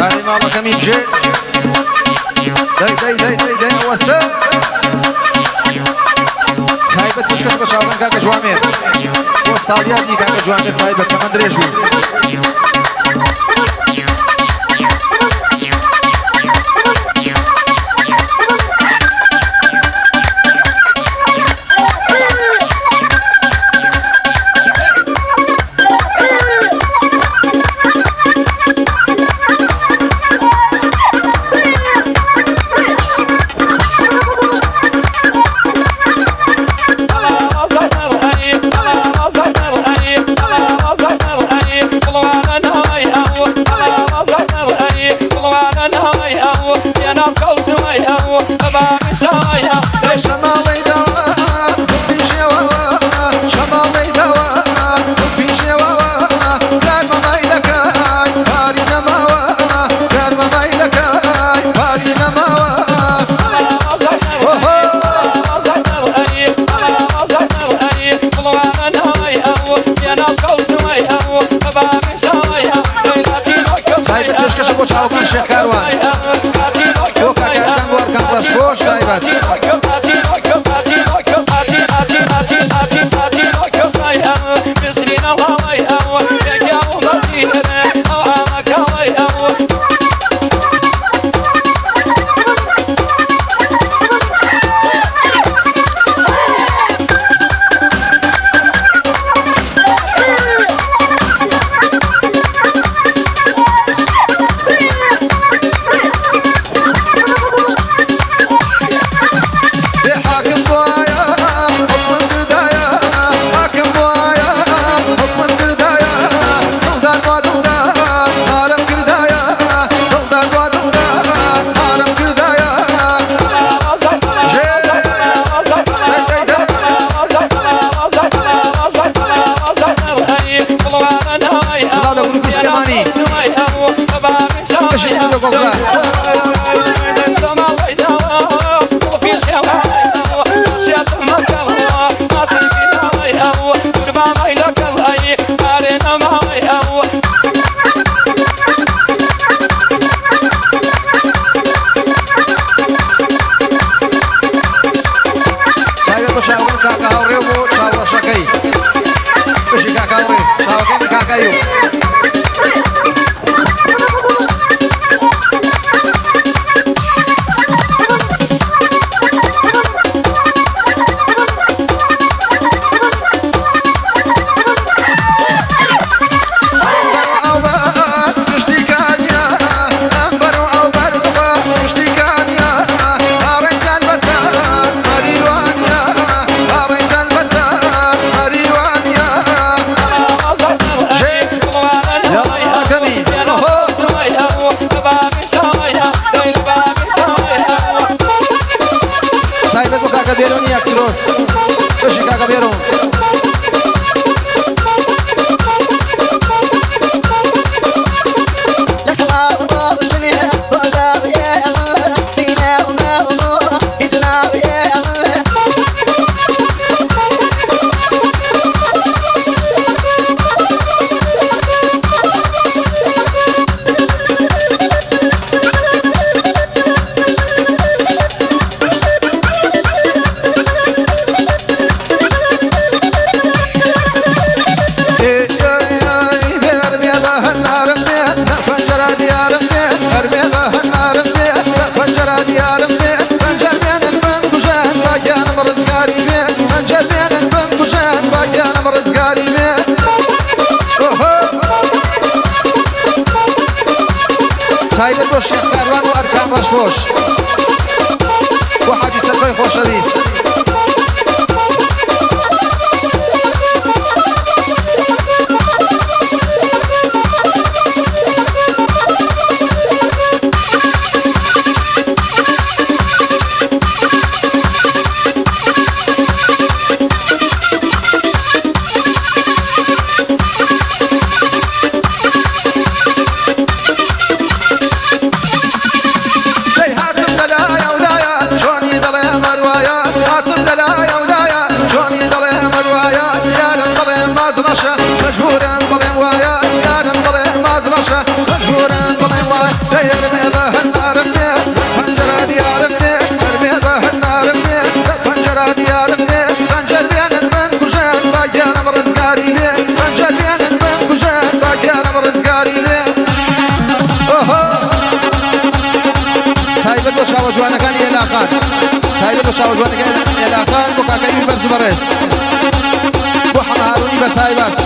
هذه ماما كم يجي داي وسا تايبت فشكت بشاورن كاكا جوامير وصاليات دي كاكا جوامير تايبت كمان دريش بي تایبەت بۆ شێخ کاروان و ئەرکان ڕەشبۆش بۆ حاجی سەرکەی خۆشەویست سيرمي بهالنارمني بنجرة ديارمني ارمي بهالنارمني بنجرة ديارمني بنجر بين المنكوشان باقيانا برزقاري لي بنجر بين المنكوشان باقيانا برزقاري لي سايبت وشاو جوانا كان يلاقان سايبت وشاو جوانا كان يلاقان وكاكايو برزو برس وحماروني بسايبات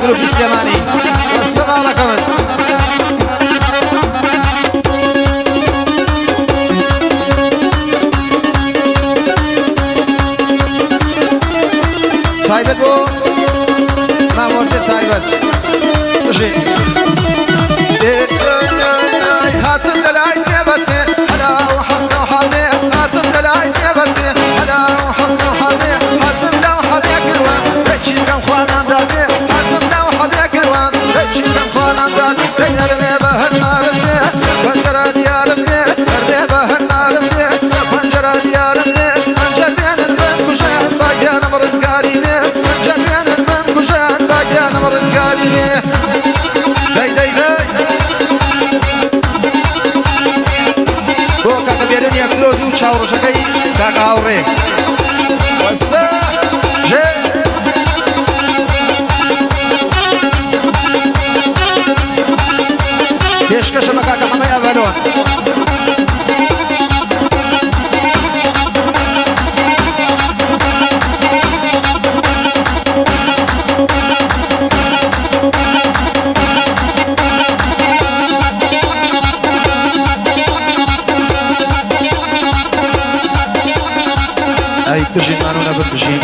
جروب السليماني والسمالة كمان تايبت بو ما موزن تايبت وشي هاتم للعيس يا بسي هلا وحفصة وحامي هاتم للعيس يا بسي هلا وحفصة وحامي حزم لو حبيك الوان بيتشي كم خوانا مدازي حزم لو حبيك الوان بيتشي كم خوانا مدازي بين ارمي بهالنارمني بنجرة ديارمني ارمي بهالنارمني بنجرة ديارمني بنجر بين المنكوشان باقيانا برزقاري لي بنجر بين المنكوشان باقيانا برزقاري لي داي داي داي بو كاكا بيرن يكلوزي وشاورو شكاي كاكا هاوري وسا جي بيشكش مكاكا حماي أفالون أي كجين مانونا بالبجين